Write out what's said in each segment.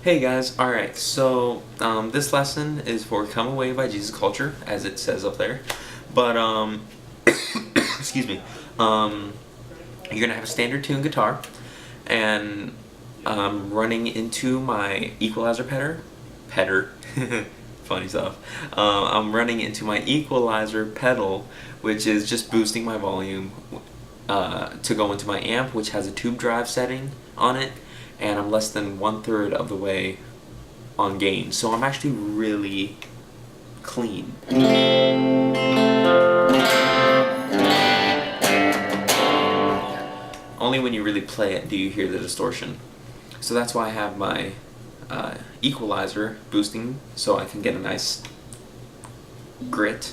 Hey guys, alright, so this lesson is for Come Away by Jesus Culture, as it says up there. But, excuse me, you're gonna have a standard tune guitar, and I'm running into my equalizer pedal, funny stuff. I'm running into my equalizer pedal, which is just boosting my volume to go into my amp, which has a tube drive setting on it, and I'm less than 1/3 of the way on gain, so I'm actually really clean. Only when you really play it do you hear the distortion. So that's why I have my equalizer boosting, so I can get a nice grit.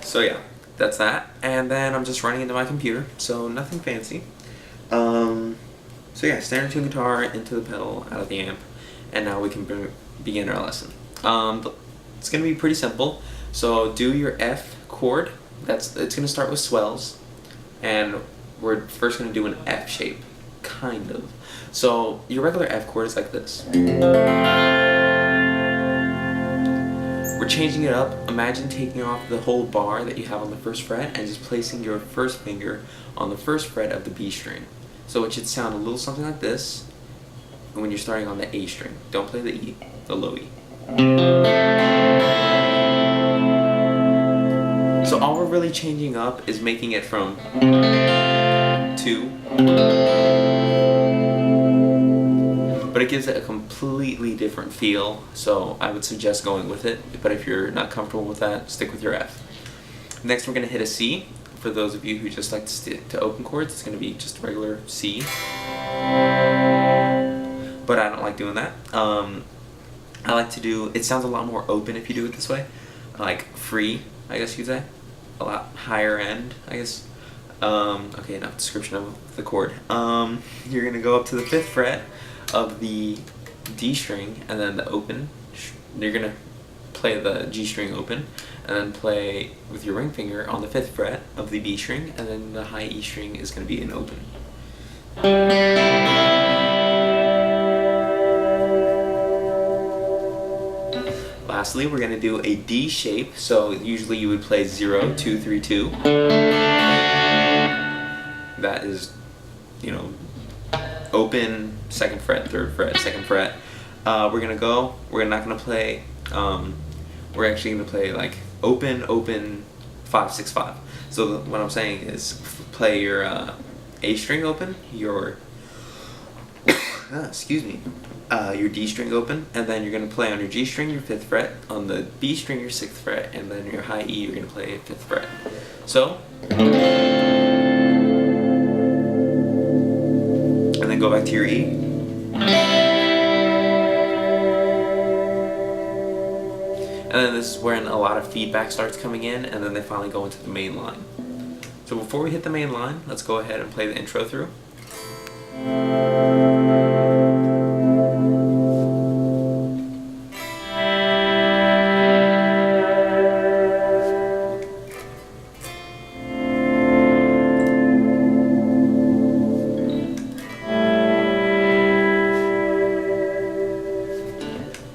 So yeah, that's that. And then I'm just running into my computer, so nothing fancy. So yeah, standard tune guitar into the pedal, out of the amp, and now we can begin our lesson. It's going to be pretty simple. So do your F chord. It's going to start with swells, and we're first going to do an F shape, kind of. So your regular F chord is like this. We're changing it up. Imagine taking off the whole bar that you have on the first fret and just placing your first finger on the first fret of the B string. So it should sound a little something like this when you're starting on the A string. Don't play the E, the low E. So all we're really changing up is making it from to, but it gives it a completely different feel, so I would suggest going with it, but if you're not comfortable with that, stick with your F. Next we're going to hit a C. For those of you who just like to stick to open chords, it's going to be just a regular C, but I don't like doing that. I like to do, it sounds a lot more open if you do it this way, like free, I guess you'd say, a lot higher end, I guess. Okay, enough description of the chord. You're going to go up to the 5th fret of the D string, and then the open, you're going to play the G string open, and then play with your ring finger on the 5th fret of the B string, and then the high E string is going to be an open. Lastly, we're going to do a D shape, so usually you would play 0, 2, 3, 2. That is, you know, open, 2nd fret, 3rd fret, 2nd fret. We're not going to play, we're actually going to play like open, open, 5, 6, 5. So what I'm saying is play your A string open, your your D string open, and then you're going to play on your G string your 5th fret, on the B string your 6th fret, and then your high E you're going to play 5th fret. So, and then go back to your E. And then this is when a lot of feedback starts coming in, and then they finally go into the main line. So before we hit the main line, let's go ahead and play the intro through.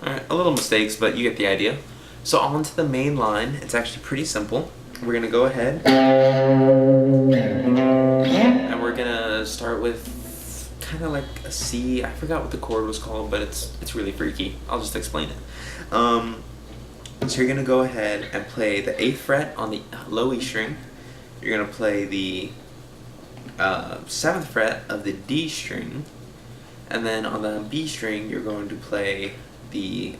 Alright, a little mistakes, but you get the idea. So on to the main line. It's actually pretty simple. We're going to go ahead and we're going to start with kind of like a C. I forgot what the chord was called, but it's really freaky. I'll just explain it. So you're going to go ahead and play the 8th fret on the low E string. You're going to play the 7th fret of the D string, and then on the B string you're going to play the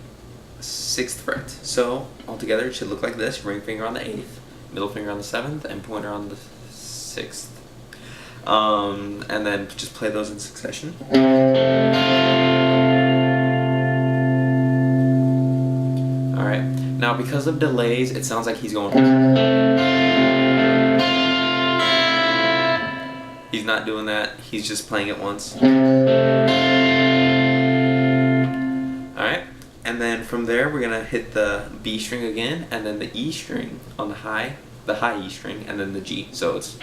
6th fret. So altogether it should look like this: ring finger on the 8th, middle finger on the 7th, and pointer on the 6th. And then just play those in succession. Alright, now because of delays it sounds like he's going. He's not doing that, he's just playing it once. Alright. And then from there we're gonna hit the B string again, and then the E string on the high E string, and then the G. So it's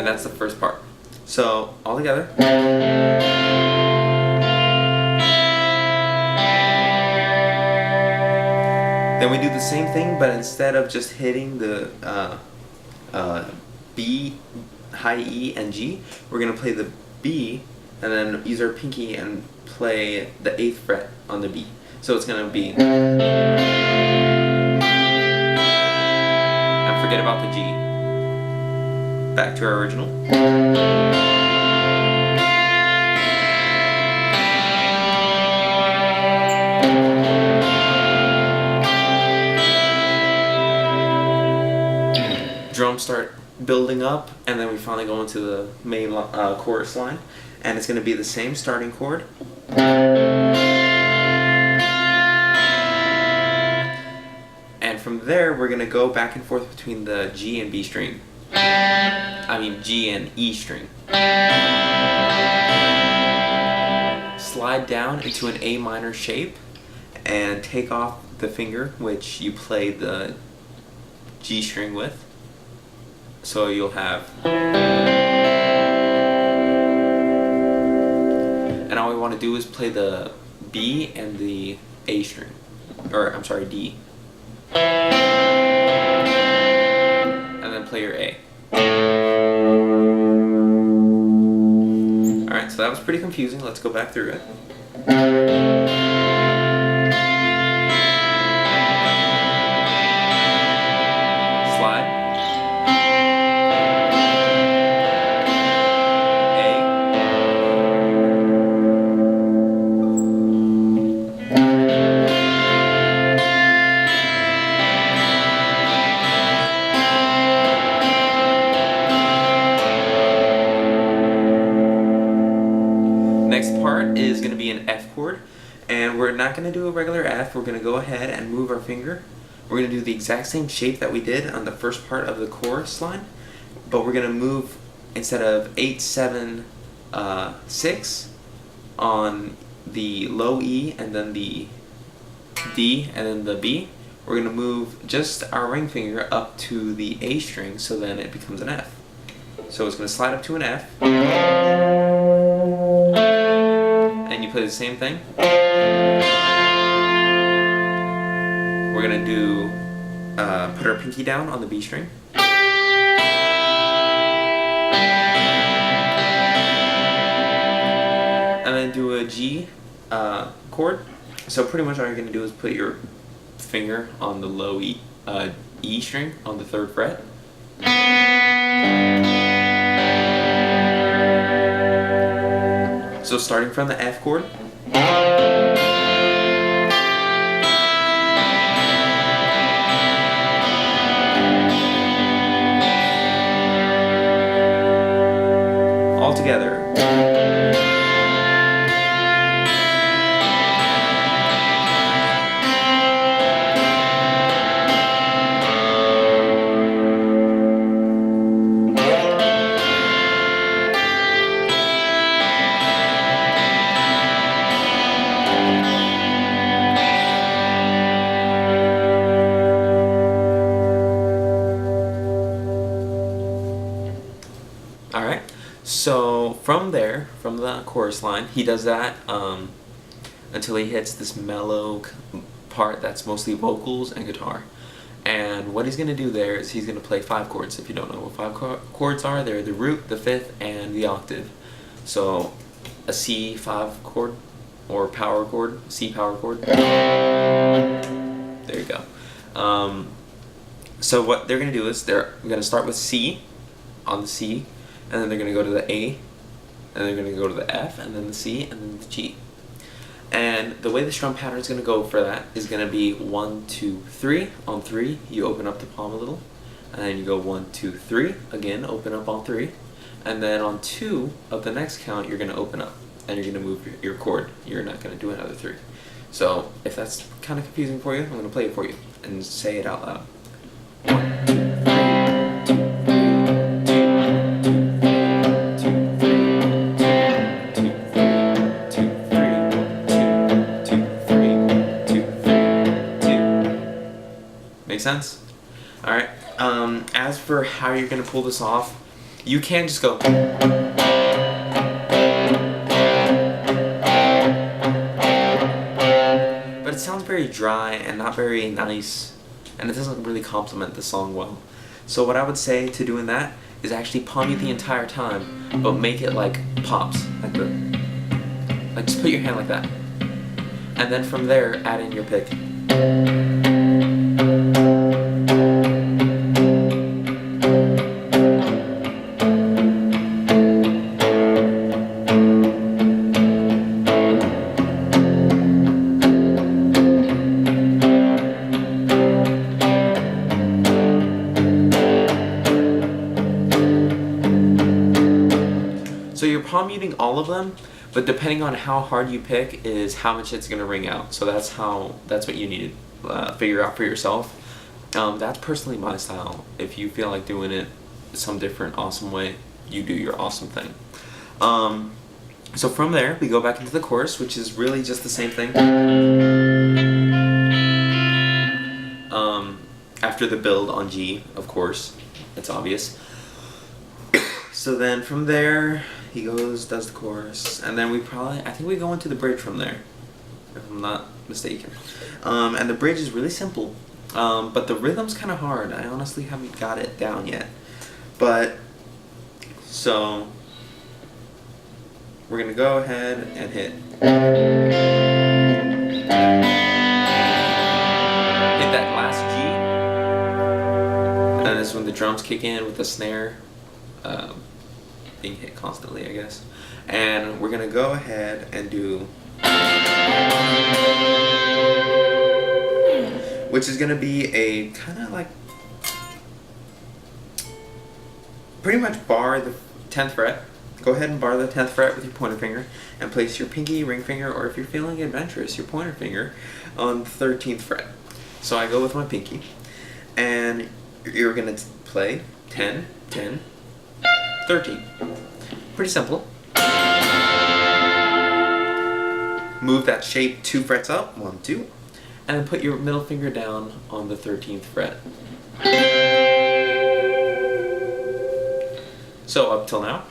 And that's the first part. So all together. Then we do the same thing, but instead of just hitting the B, high E, and G, we're going to play the B and then use our pinky and play the 8th fret on the B. So it's going to be... And forget about the G. Back to our original. Drums start building up, and then we finally go into the main chorus line, and it's going to be the same starting chord. And from there, we're going to go back and forth between the G and B string. G and E string. Slide down into an A minor shape, and take off the finger which you play the G string with. So you'll have, and all we want to do is play the B and the A string, or I'm sorry, D, and then play your A. Alright, so that was pretty confusing. Let's go back through it. Next part is going to be an F chord, and we're not going to do a regular F. We're going to go ahead and move our finger. We're going to do the exact same shape that we did on the first part of the chorus line, but we're going to move, instead of 8, 7, 6 on the low E and then the D and then the B, we're going to move just our ring finger up to the A string, so then it becomes an F. So it's going to slide up to an F. And you play the same thing. We're going to do, put our pinky down on the B string. And then do a G chord. So pretty much all you're going to do is put your finger on the low E string on the 3rd fret. So starting from the F chord, all together. Alright, so from there, from the chorus line, he does that until he hits this mellow part that's mostly vocals and guitar. And what he's going to do there is he's going to play 5 chords. If you don't know what 5 chords are, they're the root, the 5th, and the octave. So a C5 chord, or power chord, C power chord. There you go. So what they're going to do is they're going to start with C on the C, and then they're going to go to the A, and they're going to go to the F, and then the C, and then the G. And the way the strum pattern is going to go for that is going to be 1, 2, 3. On 3, you open up the palm a little, and then you go 1, 2, 3. Again, open up all 3. And then on 2 of the next count, you're going to open up, and you're going to move your chord. You're not going to do another 3. So if that's kind of confusing for you, I'm going to play it for you and say it out loud. 1, 2, 3. Make sense? Alright, as for how you're going to pull this off, You can just go. But it sounds very dry and not very nice, and it doesn't really complement the song well. So what I would say to doing that is actually palm mute the entire time, but make it like pops, like just put your hand like that, and then from there add in your pick. So you're palm muting all of them, but depending on how hard you pick is how much it's gonna ring out. So that's what you need to figure out for yourself. That's personally my style. If you feel like doing it some different awesome way, you do your awesome thing. So from there we go back into the chorus, which is really just the same thing. After the build on G, of course, it's obvious. So then from there, he goes, does the chorus, and then I think we go into the bridge from there, if I'm not mistaken. And the bridge is really simple, but the rhythm's kind of hard. I honestly haven't got it down yet. But, so, we're gonna go ahead and hit that last G, and then this is when the drums kick in with the snare. Being hit constantly, I guess. And we're gonna go ahead and do, which is gonna be a kind of like, pretty much bar the 10th fret. Go ahead and bar the 10th fret with your pointer finger and place your pinky, ring finger, or if you're feeling adventurous, your pointer finger on the 13th fret. So I go with my pinky, and you're gonna play 10, 10, 13. Pretty simple. Move that shape 2 frets up, 1, 2, and then put your middle finger down on the 13th fret. So up till now.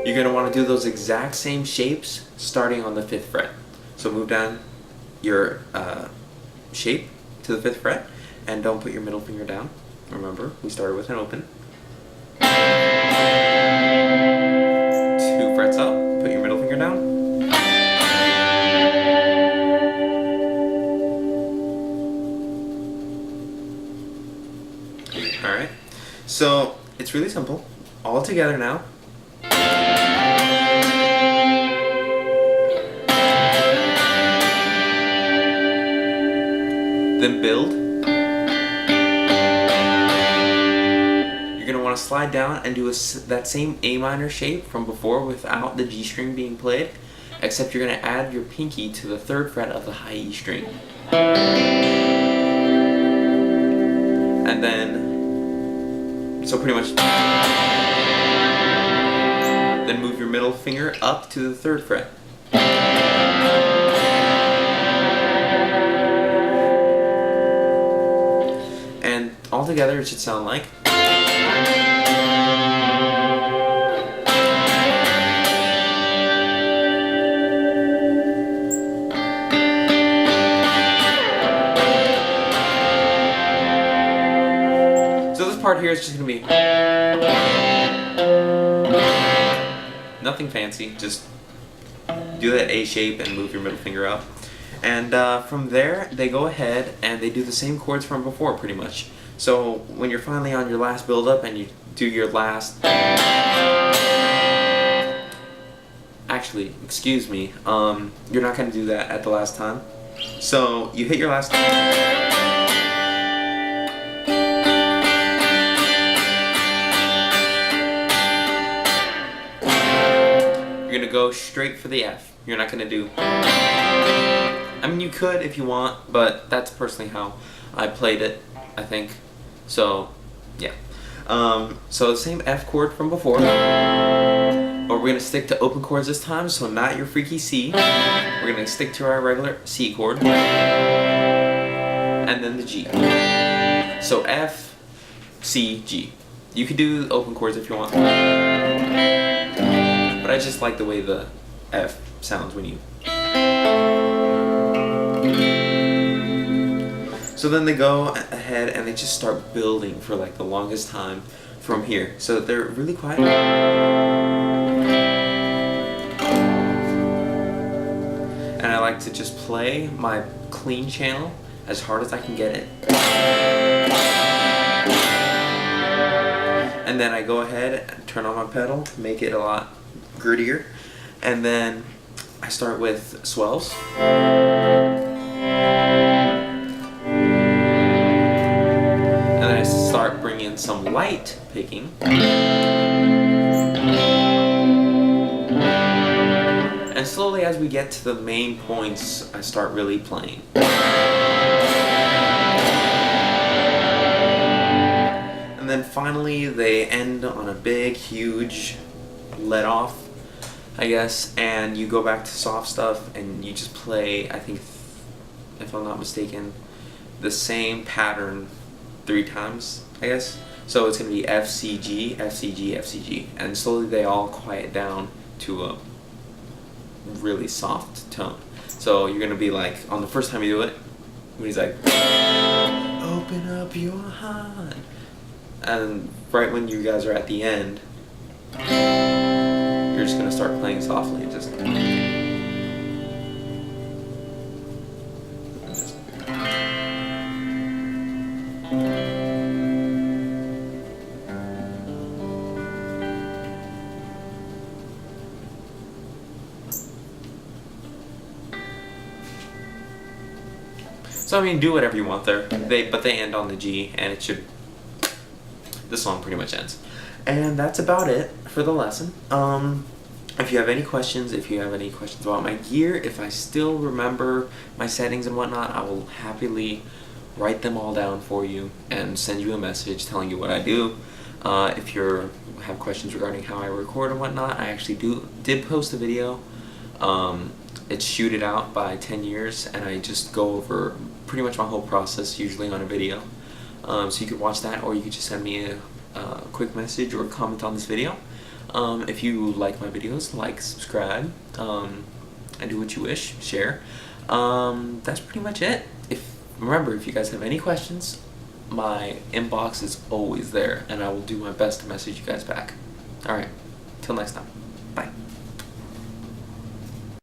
You're going to want to do those exact same shapes starting on the 5th fret. So move down your shape to the 5th fret, and don't put your middle finger down. Remember, we started with an open. 2 frets up, put your middle finger down. Alright, so it's really simple. All together now. Then build. You're going to want to slide down and do that same A minor shape from before without the G string being played, except you're going to add your pinky to the 3rd fret of the high E string. And then, so pretty much, then move your middle finger up to the 3rd fret. And all together it should sound like. So this part here is just going to be nothing fancy, just do that A shape and move your middle finger up. And from there, they go ahead and they do the same chords from before, pretty much. So when you're finally on your last build-up and you do your last... Actually, excuse me, you're not going to do that at the last time. So you hit your last... You're going to go straight for the F. You're not going to do... I mean, you could if you want, but that's personally how I played it, I think. So, yeah. So the same F chord from before, but we're going to stick to open chords this time, so not your freaky C. We're going to stick to our regular C chord, and then the G. So F, C, G. You could do open chords if you want, but I just like the way the F sounds when you. So then they go ahead and they just start building for like the longest time from here. So they're really quiet. And I like to just play my clean channel as hard as I can get it. And then I go ahead and turn on my pedal, make it a lot grittier. And then I start with swells. And then I start bringing some light picking. And slowly as we get to the main points, I start really playing. And then finally they end on a big, huge let off, I guess, and you go back to soft stuff and you just play, I think, if I'm not mistaken, the same pattern 3 times, I guess. So it's going to be F, C, G, F, C, G, F, C, G, and slowly they all quiet down to a really soft tone. So you're going to be like, on the first time you do it, when he's like, open up your heart, and right when you guys are at the end, you're just going to start playing softly and just so I mean, do whatever you want there. But they end on the G, and it should. The song pretty much ends, and that's about it for the lesson. If you have any questions, about my gear, if I still remember my settings and whatnot, I will happily write them all down for you and send you a message telling you what I do. If you have questions regarding how I record and whatnot, I actually did post a video. It's Shoot It Out by 10 Years, and I just go over pretty much my whole process, usually on a video. So you could watch that, or you could just send me a quick message or comment on this video. If you like my videos, like, subscribe, and do what you wish, share. That's pretty much it. Remember, if you guys have any questions, my inbox is always there, and I will do my best to message you guys back. Alright, till next time.